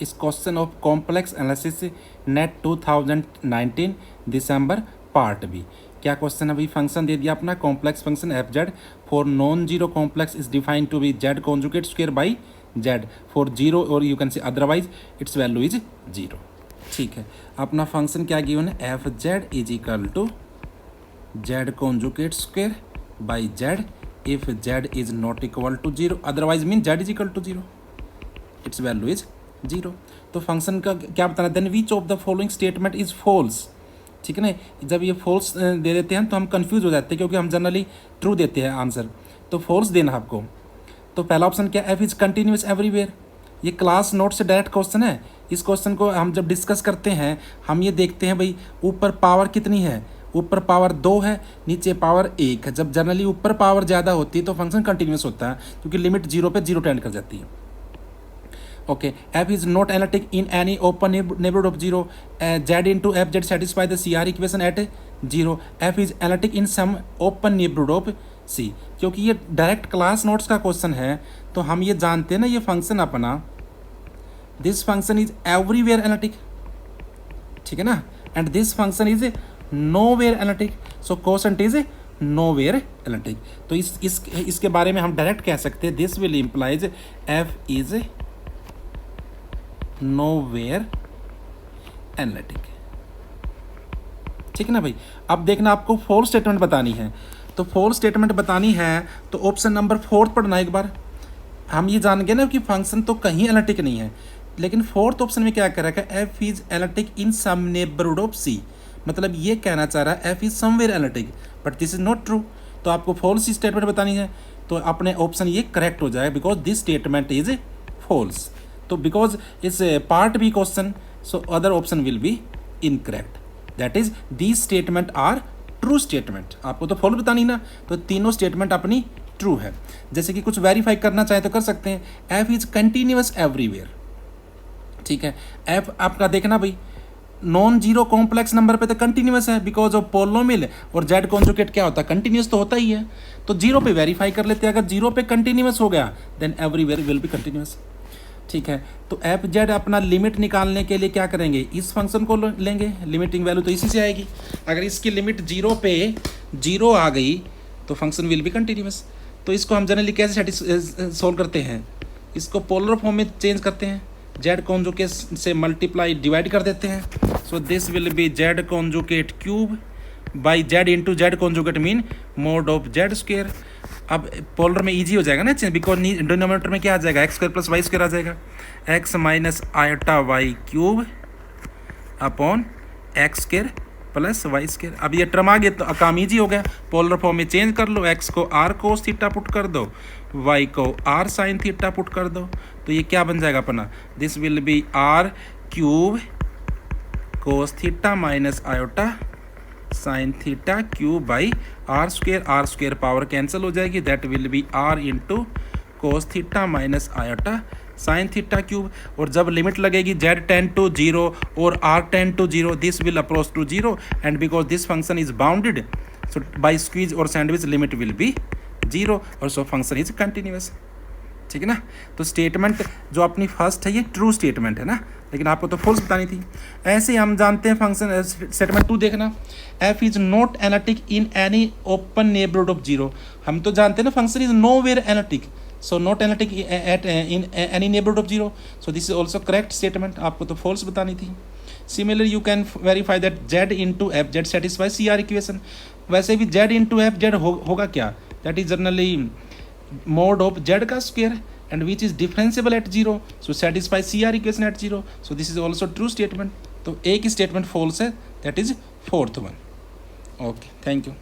इस question of complex analysis NET 2019 दिसंबर part B. क्या क्वेश्चन है भाई? फंक्शन दे दिया अपना complex function f z for non zero complex is defined to be Z conjugate square by z for zero और you can say otherwise its value is zero. ठीक है, अपना फंक्शन क्या गिवन है? F z is equal to z conjugate square by z if z is not equal to zero, otherwise mean Z is equal to zero, it's value is zero. तो function का क्या बताना? Then which of the following statement is false. ठीक है ना, जब ये false दे देते हैं तो हम कंफ्यूज हो जाते हैं क्योंकि हम जनरली ट्रू देते हैं आंसर, तो फॉल्स देना आपको। तो पहला ऑप्शन क्या? F is continuous everywhere. ये क्लास नोट से डायरेक्ट क्वेश्चन है। इस क्वेश्चन को हम जब डिस्कस करते हैं हम ये देखते हैं भाई ऊपर पावर कितनी है, ऊपर पावर 2 है, नीचे पावर 1 है। जब जनरली ऊपर पावर ज़्यादा होती है तो फंक्शन कंटिन्यूस होता है क्योंकि लिमिट जीरो पे जीरो टेंड कर जाती है। Okay, f is not analytic in any open neighbourhood of zero, z into F Z satisfy the C R equation at zero, f is analytic in some open neighbourhood of C. क्योंकि ये direct class notes का क्वेश्चन है तो हम ये जानते हैं ना ये फंक्शन अपना, this function is everywhere analytic, ठीक है ना, and this function is nowhere analytic, so question is nowhere analytic. तो इसके बारे में हम डायरेक्ट कह सकते हैं this will implies F is nowhere analytic. ठीक है ना भाई। अब देखना आपको फोर्थ स्टेटमेंट बतानी है, तो फोर्थ स्टेटमेंट बतानी है तो ऑप्शन नंबर 4 पढ़ना एक बार। हम ये जान गए ना कि फंक्शन तो कहीं एनालिटिक नहीं है, लेकिन फोर्थ ऑप्शन में क्या कह रहा है? F is analytic in some neighbourhood of C, मतलब ये कहना चाह रहा है f is somewhere analytic, but this is not true. तो आपको फॉल्स स्टेटमेंट बतानी है, तो अपने ऑप्शन ये करेक्ट हो जाएगा because this statement is false. तो because it's part B question, so other option will be incorrect, that is these statement are true statement. आपको तो फॉल्स बतानी ना, तो तीनों स्टेटमेंट अपनी ट्रू है। जैसे कि कुछ वेरीफाई करना चाहे तो कर सकते हैं, एफ इज कंटिन्यूअस एवरीवेयर। ठीक है, एफ आपका देखना भाई नॉन जीरो कॉम्प्लेक्स नंबर पे तो कंटिन्यूअस है बिकॉज ऑफ पोलिनोमियल, और जेड कॉन्जुगेट क्या होता है? कंटिन्यूअस तो होता ही है। तो जीरो पे वेरीफाई कर लेते हैं, अगर जीरो पे कंटिन्यूअस हो गया then everywhere will be continuous. ठीक है, तो एफ जेड अपना लिमिट निकालने के लिए क्या करेंगे? इस फंक्शन को लेंगे, लिमिटिंग वैल्यू तो इसी से आएगी। अगर इसकी लिमिट जीरो पे जीरो आ गई तो फंक्शन विल बी कंटिन्यूअस। तो इसको हम जनरली कैसे सोल्व करते हैं? इसको पोलर फॉर्म में चेंज करते हैं, जेड कॉन्जुगेट से मल्टीप्लाई डिवाइड कर देते हैं। So this will be Z conjugate cube by Z into Z conjugate mean mod of Z square. अब पोलर में इजी हो जाएगा ना, बिकॉज डिनोमिनेटर में क्या आ जाएगा? X square plus Y square आ जाएगा, X minus iota Y cube upon X square plus Y square. अब ये टर्म आ गया तो काम ईजी हो गया, पोलर फॉर्म में चेंज कर लो, एक्स को आर कोस थीटा पुट कर दो, वाई को आर साइन थीटा पुट कर दो, तो ये क्या बन जाएगा अपना? This will be R cube cos theta minus iota sine theta cube by R square power cancel हो जाएगी, that will be R into cos theta minus iota sine theta cube. और जब लिमिट लगेगी जेड टेंड टू जीरो और R tend to zero, this will approach to zero, and because this function is bounded so by squeeze और sandwich limit will be zero, और so function is continuous. ठीक है ना, तो statement जो अपनी first है ये ट्रू स्टेटमेंट है ना, लेकिन आपको तो फॉल्स बतानी थी। ऐसे ही हम जानते हैं फंक्शन स्टेटमेंट 2 देखना, F is not analytic in any open neighbourhood of zero. हम तो जानते हैं ना function is nowhere analytic, so not analytic at in any neighbourhood of zero, so this is also correct statement. आपको तो false बतानी थी। Similarly you can verify that Z into F Z satisfy C R equation. वैसे भी Z into F Z होगा क्या? That is generally mode of z का square and which is differentiable at 0, so satisfy CR equation at 0, so this is also true statement। तो एक ही statement false है, that is 4th one। Okay, thank you।